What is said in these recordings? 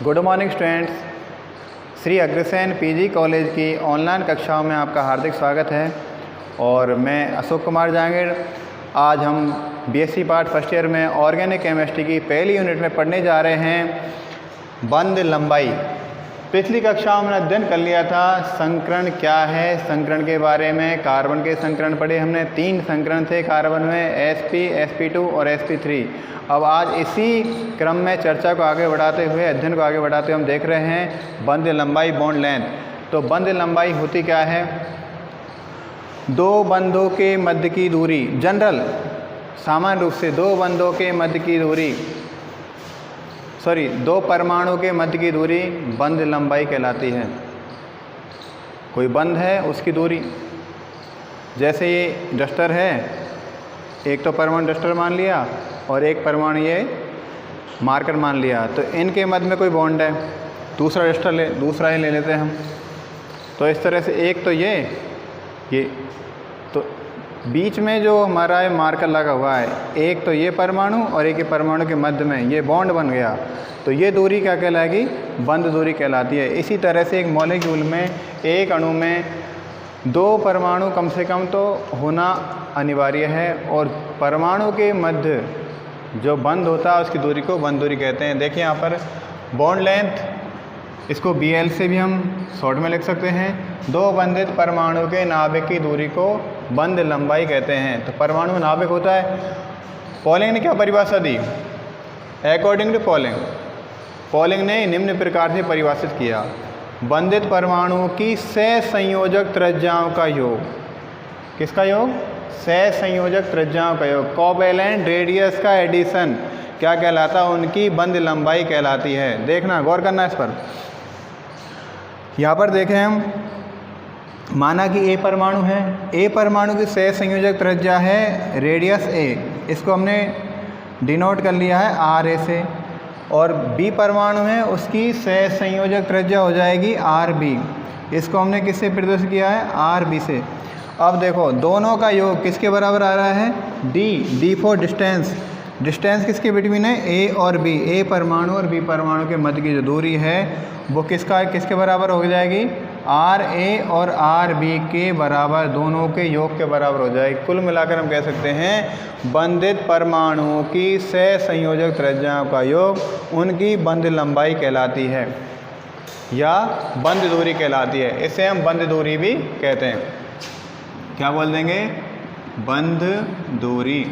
Good morning students, Shri Agrasen PG college की online कक्षाओं में आपका हार्दिक स्वागत है। और मैं अशोक कुमार जहांगीर। आज हम बीएससी पार्ट फर्स्ट ईयर में ऑर्गेनिक केमिस्ट्री की पहली यूनिट में पढ़ने जा रहे हैं बंध लंबाई। पिछली कक्षाओं में अध्ययन कर लिया था संकरण क्या है, संकरण के बारे में। कार्बन के संकरण पढ़े हमने, 3 संकरण थे कार्बन में, sp, sp2 और sp3। अब आज इसी क्रम में चर्चा को आगे बढ़ाते हुए, अध्ययन को आगे बढ़ाते हुए हम देख रहे हैं बंध लंबाई, बॉन्ड लेंथ। तो बंध लंबाई होती क्या है? दो बंधों के मध्य की दूरी, जनरल सामान्य रूप से दो बंधों के मध्य की दूरी, दो परमाणु के मध्य की दूरी बंध लंबाई कहलाती है। कोई बंध है उसकी दूरी, जैसे ये डस्टर है, एक तो परमाणु डस्टर मान लिया और एक परमाणु ये मार्कर मान लिया, तो इनके मध्य में कोई बॉन्ड है। दूसरा डस्टर दूसरा ही ले लेते हैं हम। तो इस तरह से एक तो ये तो बीच में जो हमारा मार्कर लगा हुआ है, एक तो ये परमाणु और एक ही परमाणु के मध्य में ये बॉन्ड बन गया, तो ये दूरी क्या कहलाएगी? बंध दूरी कहलाती है। इसी तरह से एक मॉलिक्यूल में, एक अणु में 2 परमाणु कम से कम तो होना अनिवार्य है, और परमाणु के मध्य जो बंध होता है उसकी दूरी को बंध दूरी कहते हैं। देखिए यहाँ पर बॉन्ड लेंथ, इसको BL से भी हम शॉर्ट में लिख सकते हैं। 2 बंधित परमाणु के नाभिक की दूरी को बंध लंबाई कहते हैं। तो परमाणु नाभिक होता है। पॉलिंग ने क्या परिभाषा दी? अकॉर्डिंग टू पॉलिंग ने निम्न प्रकार से परिभाषित किया: बंधित परमाणुओं की सहसंयोजक त्रिज्याओं का योग। किसका योग? सहसंयोजक त्रिज्याओं का योग। कोवैलेंट रेडियस का एडिशन क्या कहलाता है? उनकी बंध लंबाई कहलाती है। देखना, गौर करना इस पर। यहाँ पर देखें हम, माना कि A परमाणु है, A परमाणु की सहसंयोजक त्रिज्या है रेडियस A, इसको हमने डिनोट कर लिया है RA से। और B परमाणु है, उसकी सहसंयोजक त्रिज्या हो जाएगी RB, इसको हमने किससे प्रदर्शित किया है? RB से। अब देखो दोनों का योग किसके बराबर आ रहा है? D for distance. डिस्टेंस किसके बिटवीन है? A और B। A परमाणु और B परमाणु के मध्य की जो दूरी है वो किसके बराबर हो जाएगी? RA और RB के बराबर, दोनों के योग के बराबर हो जाएगी। कुल मिलाकर हम कह सकते हैं बंधित परमाणुओं की सहसंयोजक त्रिज्याओं का योग उनकी बंध लंबाई कहलाती है या बंध दूरी कहलाती है। इसे हम बंध दूरी भी कहते हैं। क्या बोल देंगे? बंध दूरी।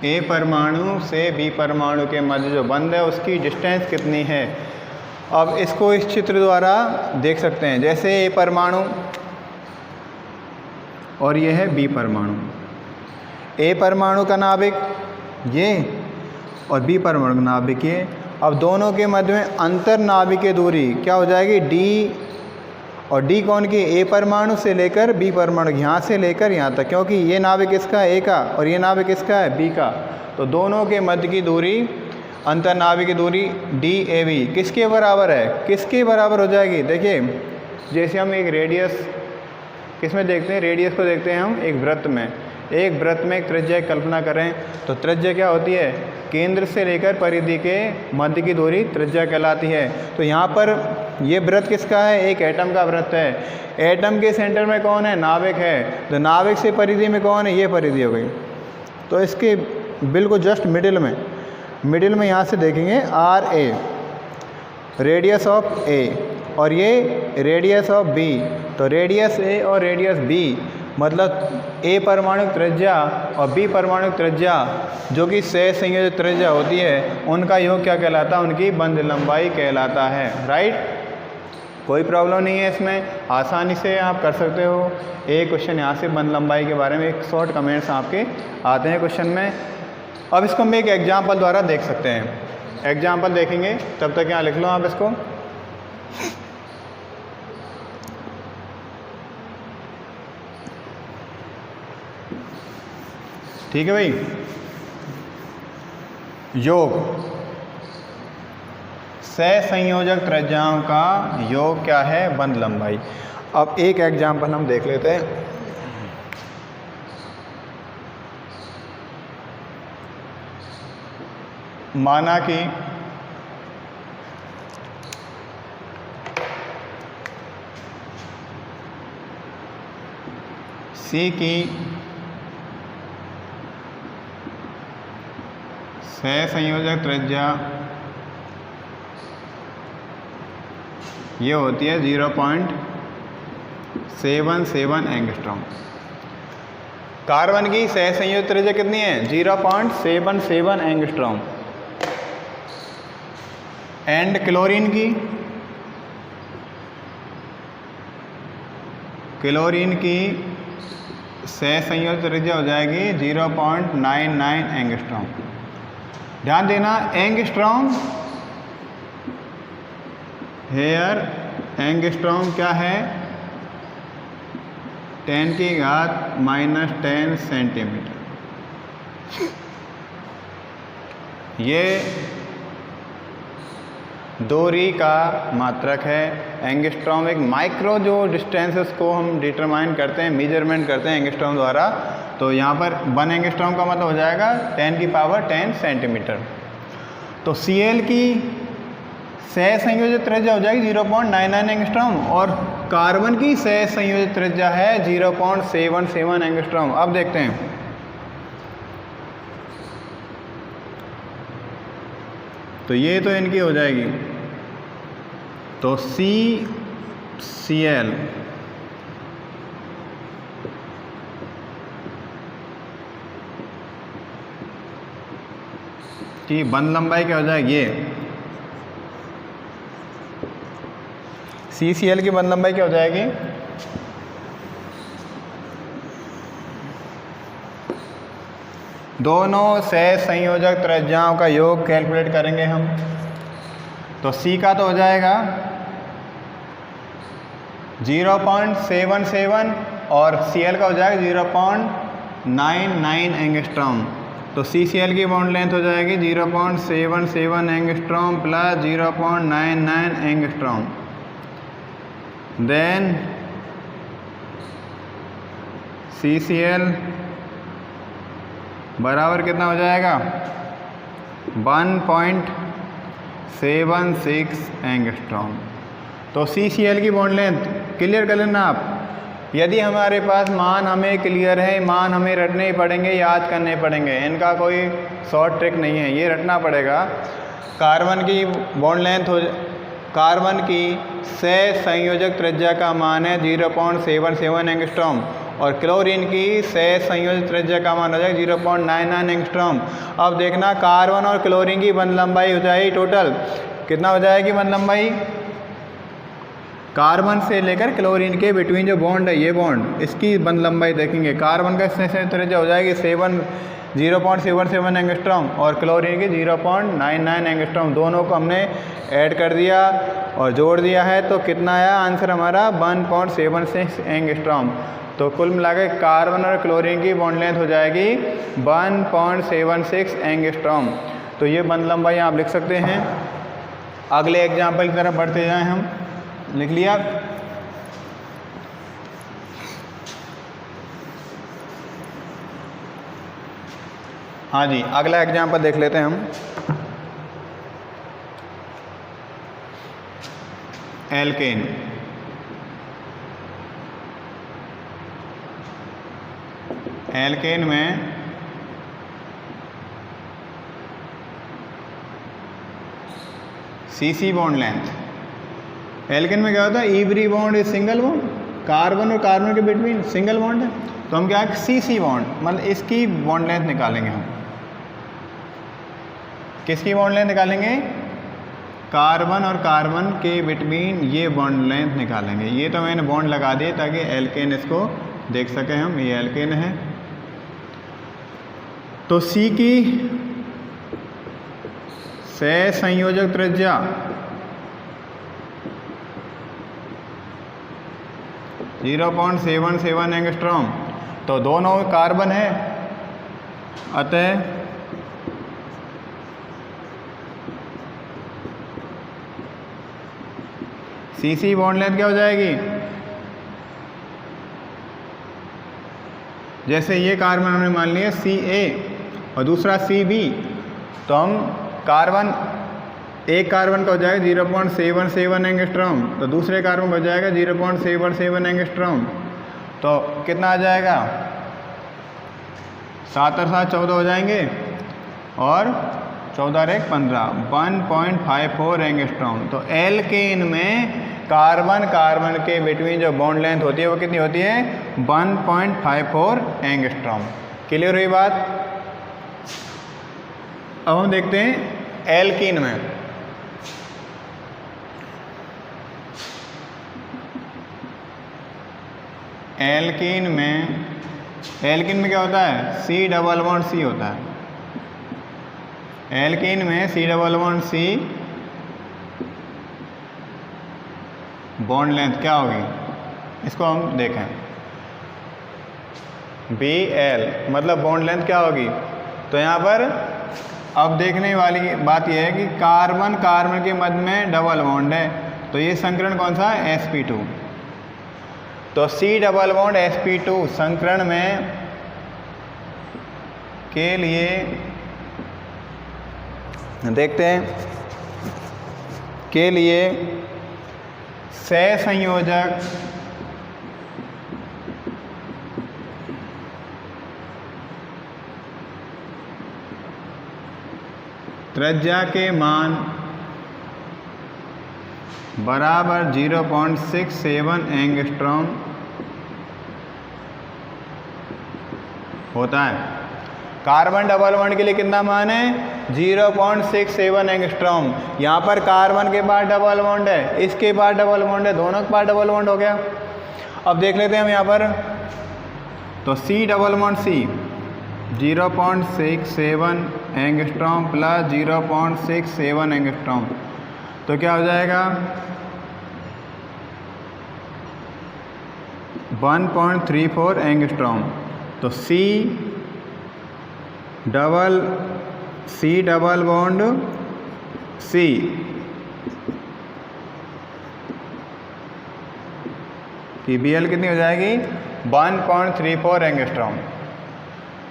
A परमाणु से B परमाणु के मध्य जो बंध है उसकी डिस्टेंस कितनी है? अब इसको इस चित्र द्वारा देख सकते हैं। जैसे A परमाणु और ये है B परमाणु। A परमाणु का नाभिक ये और B परमाणु का नाभिक ये। अब दोनों के मध्य में अंतर नाभिकीय दूरी क्या हो जाएगी? D। और D कौन की? A परमाणु से लेकर B परमाणु, यहाँ से लेकर यहाँ तक, क्योंकि ये नाभिक किसका है? A का, और ये नाभिक किसका है? B का। तो दोनों के मध्य की दूरी, अंतर नाभिक की दूरी DAB किसके बराबर है? किसके बराबर हो जाएगी? देखिए, जैसे हम एक रेडियस किसमें देखते हैं? रेडियस को देखते हैं हम एक वृत्त में। एक वृत्त में एक त्रिज्या की कल्पना करें तो त्रिज्या क्या होती है? केंद्र से लेकर परिधि के मध्य की दूरी त्रिज्या कहलाती है। तो यहाँ पर ये वृत्त किसका है? एक एटम का वृत्त है। एटम के सेंटर में कौन है? नाभिक है। तो नाभिक से परिधि में कौन है? ये परिधि हो गई। तो इसके बिल्कुल जस्ट मिडिल में यहाँ से देखेंगे RA, रेडियस ऑफ A, और ये रेडियस ऑफ B। तो रेडियस A और रेडियस B मतलब A परमाणु त्रिज्या और B परमाणु त्रिज्या जो कि सहसंयोजक त्रिज्या होती है, उनका योग क्या कहलाता है? उनकी बंध लंबाई कहलाता है। राइट, कोई प्रॉब्लम नहीं है इसमें, आसानी से आप कर सकते हो। एक क्वेश्चन यहाँ से बंध लंबाई के बारे में एक शॉर्ट कमेंट्स आपके आते हैं क्वेश्चन में। अब इसको हम एक एग्जाम्पल द्वारा देख सकते हैं। एग्जाम्पल देखेंगे, तब तक यहाँ लिख लो आप इसको। ठीक है भाई। योग, सहसंयोजक त्रिज्याओं का योग क्या है? बंध लंबाई। अब एक एग्जाम्पल हम देख लेते हैं। माना कि सी की सहसंयोजक त्रिज्या ये होती है 0.77 एंगस्ट्रॉम। कार्बन की सहसंयोजक त्रिज्या कितनी है? 0.77 एंगस्ट्रॉम। एंड क्लोरीन की सहसंयोजक त्रिज्या हो जाएगी 0.99 एंगस्ट्रॉम। ध्यान देना एंगस्ट्रॉम हेयर एंगस्ट्रॉम क्या है? 10⁻⁻10 सेंटीमीटर। ये दूरी का मात्रक है। एंगस्ट्रॉम एक माइक्रो जो डिस्टेंसेस को हम डिटरमाइन करते हैं, मेजरमेंट करते हैं एंगस्ट्रॉम द्वारा। तो यहाँ पर 1 एंगस्ट्रॉम का मतलब हो जाएगा 10⁻10 सेंटीमीटर। तो Cl की सहसंयोजक त्रिज्या हो जाएगी 0.99 एंगस्ट्रॉम और कार्बन की सहसंयोजक त्रिज्या है 0.77 एंगस्ट्रॉम। अब देखते हैं तो ये तो इनकी हो जाएगी। तो CCl की बंध लंबाई क्या हो जाएगी? ये CCl की बंध लंबाई क्या हो जाएगी? दोनों सहसंयोजक त्रिज्याओं का योग कैलकुलेट करेंगे हम। तो C का तो हो जाएगा 0.77 और Cl का हो जाएगा 0.99 एंगस्ट्रॉम। तो CCl की बॉन्ड लेंथ हो जाएगी 0.77 angstrom plus 0.99 angstrom. Then CCl बराबर कितना हो जाएगा? 1.76 एंगस्ट्रॉम। तो CCl की बॉन्ड लेंथ क्लियर कर लेना आप। यदि हमारे पास मान हमें क्लियर है, मान हमें रटने ही पड़ेंगे, याद करने पड़ेंगे, इनका कोई शॉर्ट ट्रिक नहीं है, ये रटना पड़ेगा। कार्बन की बॉन्ड लेंथ कार्बन की सहसंयोजक त्रिज्या का मान है 0.77 एंगस्ट्रॉम और क्लोरीन की सहसंयोजक त्रिज्या का मान हो जाएगा 0.99 एंगस्ट्रॉम। अब देखना कार्बन और क्लोरीन की बंध लंबाई हो जाएगी टोटल कितना हो जाएगी बंध लंबाई? कार्बन से लेकर क्लोरीन के बिटवीन जो बॉन्ड है, ये बॉन्ड, इसकी बंध लंबाई देखेंगे। कार्बन का सहसंयोजक त्रिज्या हो जाएगी 0.77 एंगस्ट्रॉम और क्लोरीन की 0.99 एंगस्ट्रॉम। दोनों को हमने ऐड कर दिया और जोड़ दिया है तो कितना आया आंसर हमारा? 1.76 एंगस्ट्रॉम। तो कुल मिलाकर कार्बन और क्लोरीन की बॉन्ड लेंथ हो जाएगी 1.76 एंगस्ट्रॉम। तो ये बंध लंबाई आप लिख सकते हैं। अगले एग्जाम्पल की तरफ बढ़ते जाएं हम। लिख लिया? हाँ जी, अगला एग्जाम्पल देख लेते हैं हम। एल्केन। एल्केन में CC बॉन्ड लेंथ। एल्केन में क्या होता है? Every bond is single bond, carbon और कार्बन के बिटवीन सिंगल बॉन्ड है। तो हम क्या है? CC बॉन्ड मतलब इसकी बॉन्ड लेंथ निकालेंगे हम। किसकी बॉन्ड लेंथ निकालेंगे? कार्बन और कार्बन के बिटवीन ये बॉन्ड लेंथ निकालेंगे। ये तो मैंने बॉन्ड लगा दिए ताकि एल्केन इसको देख सकें हम। ये एल्केन है। तो C की सहसंयोजक त्रिज्या 0.77 एंगस्ट्रॉम। तो दोनों कार्बन है, अतः CC बॉन्ड लेंथ क्या हो जाएगी? जैसे ये कार्बन हमने मान लिया Ca और दूसरा Cb, तो हम कार्बन एक कार्बन का हो जाएगा 0.77 एंगस्ट्रॉम, तो दूसरे कार्बन का हो जाएगा 0.77 एंगस्ट्रॉम। तो कितना आ जाएगा, 7 और 7 14 हो जाएंगे और 14 और 1 15, 1.54 एंगस्ट्रॉम। तो एल्केन में कार्बन कार्बन के बिटवीन जो बॉन्ड लेंथ होती है वो कितनी होती है, 1.54 एंगस्ट्रॉम। क्लियर हुई बात। अब हम देखते हैं एल्कीन में। एल्कीन में क्या होता है, C डबल बॉन्ड C होता है। एल्कीन में C double bond C bond length क्या होगी, इसको हम देखें। Bl मतलब बॉन्ड लेंथ क्या होगी। तो यहाँ पर अब देखने वाली बात यह है कि कार्बन कार्बन के मध्य में डबल बॉन्ड है, तो ये संकरण कौन सा है, sp2। तो C डबल बॉन्ड sp2 संकरण में के लिए देखते हैं, के लिए सहसंयोजक त्रिज्या के मान बराबर 0.67 एंगस्ट्रॉम होता है। कार्बन डबल बॉन्ड के लिए कितना मान है, 0.67 एंगस्ट्रॉम। यहाँ पर कार्बन के बाद डबल बॉन्ड है, इसके बाद डबल बॉन्ड है, दोनों के बाद डबल बॉन्ड हो गया। अब देख लेते हैं हम यहाँ पर, तो C double bond C 0.67 angstrom plus 0.67 angstrom, तो क्या हो जाएगा 1.34 एंगस्ट्रॉम। तो C डबल बॉन्ड C की Bl कितनी हो जाएगी, 1.34 एंगस्ट्रॉम।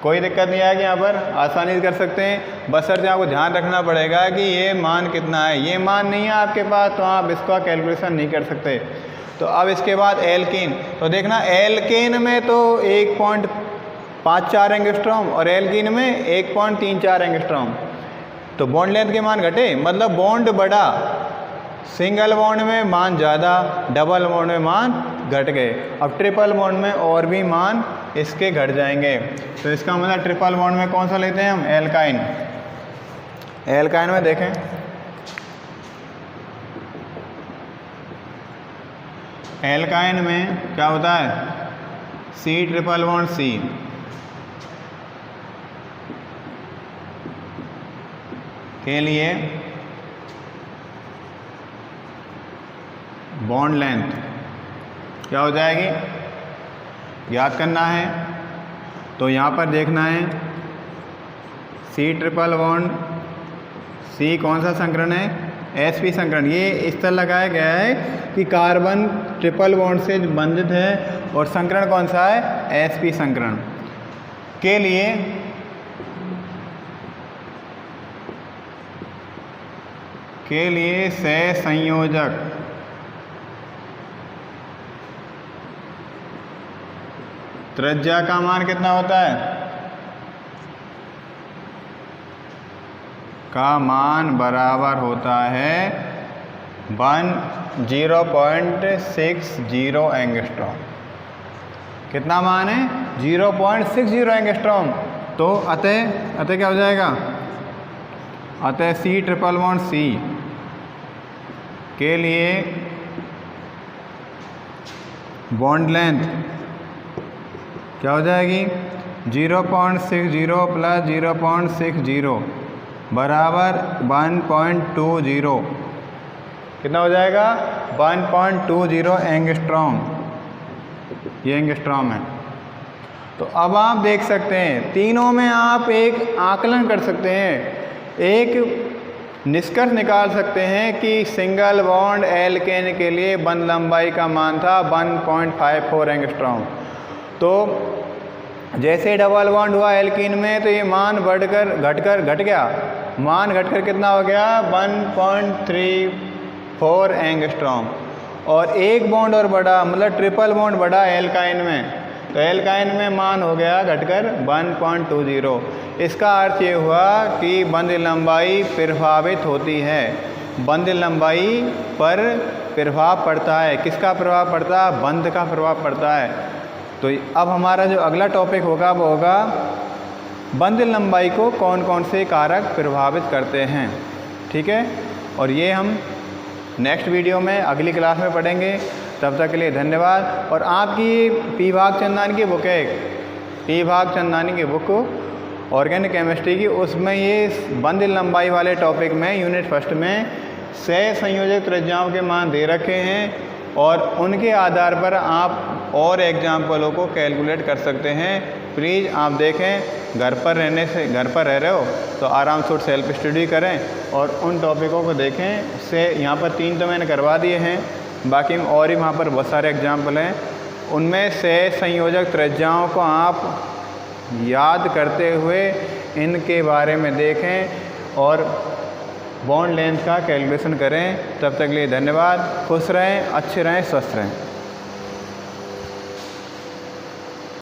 कोई दिक्कत नहीं आएगी, यहाँ पर आसानी से कर सकते हैं। बशर्ते आपको ध्यान रखना पड़ेगा कि ये मान कितना है। ये मान नहीं है आपके पास तो आप इसका कैलकुलेशन नहीं कर सकते। तो अब इसके बाद एल्कीन, तो देखना एल्केन में तो 1.54 एंगस्ट्रॉम और एल्कीन में 1.34 एंगस्ट्रॉम। तो बॉन्ड लेंथ के मान घटे, मतलब बॉन्ड बढ़ा। सिंगल बॉन्ड में मान ज़्यादा, डबल बॉन्ड में मान घट गए। अब ट्रिपल बॉन्ड में और भी मान इसके घट जाएंगे। तो इसका मतलब ट्रिपल बॉन्ड में कौन सा लेते हैं हम, एल्काइन। एल्काइन में देखें, एल्काइन में क्या होता है, C ट्रिपल बॉन्ड C के लिए बॉन्ड लेंथ क्या हो जाएगी, याद करना है। तो यहाँ पर देखना है C ट्रिपल बॉन्ड C कौन सा संकरण है, sp संकरण। ये इस तरह लगाया गया है कि कार्बन ट्रिपल बॉन्ड से बंधित है और संकरण कौन सा है, sp संकरण के लिए सहसंयोजक त्रिज्या का मान कितना होता है, का मान बराबर होता है 0.60 एंगस्ट्रॉम। कितना मान है, 0.60 एंगस्ट्रॉम। तो अतः क्या हो जाएगा, अतः C ट्रिपल बॉन्ड C के लिए बॉन्ड लेंथ क्या हो जाएगी, 0.60 प्लस 0.60 बराबर 1.20। कितना हो जाएगा, 1.20 एंगस्ट्रॉम। ये एंगस्ट्रॉम है। तो अब आप देख सकते हैं तीनों में आप एक आकलन कर सकते हैं, एक निष्कर्ष निकाल सकते हैं कि सिंगल बॉन्ड एल्केन के लिए बंध लंबाई का मान था 1.54 एंगस्ट्रॉम। तो जैसे डबल बॉन्ड हुआ एल्कीन में तो ये मान घट गया, मान घटकर कितना हो गया, 1.34 एंगस्ट्रॉम। और एक बॉन्ड और बढ़ा, मतलब ट्रिपल बॉन्ड बढ़ा एल्काइन में, तो एल्काइन में मान हो गया घटकर 1.20। इसका अर्थ ये हुआ कि बंध लंबाई प्रभावित होती है, बंध लंबाई पर प्रभाव पड़ता है। किसका प्रभाव पड़ता है? बंध का प्रभाव पड़ता है। तो अब हमारा जो अगला टॉपिक होगा वो होगा बंध लंबाई को कौन कौन से कारक प्रभावित करते हैं। ठीक है, और ये हम नेक्स्ट वीडियो में अगली क्लास में पढ़ेंगे। तब तक के लिए धन्यवाद। और आपकी पी भागचंदानी की बुक है, पी भागचंदानी की बुक ऑर्गेनिक केमिस्ट्री की, उसमें ये बंध लंबाई वाले टॉपिक में यूनिट फर्स्ट में सह संयोजक त्रिज्याओं के मान दे रखे हैं और उनके आधार पर आप और एग्जाम्पलों को कैलकुलेट कर सकते हैं। प्लीज़ आप देखें, घर पर रह रहे हो तो आराम से सेल्फ स्टडी करें और उन टॉपिकों को देखें। से यहाँ पर 3 तो मैंने करवा दिए हैं, बाकी और ही वहाँ पर बहुत सारे एग्जाम्पल हैं। उनमें से संयोजक त्रिज्याओं को आप याद करते हुए इनके बारे में देखें और बॉन्ड लेंथ का कैलकुलेशन करें। तब तक के लिए धन्यवाद। खुश रहें, अच्छे रहें, स्वस्थ रहें।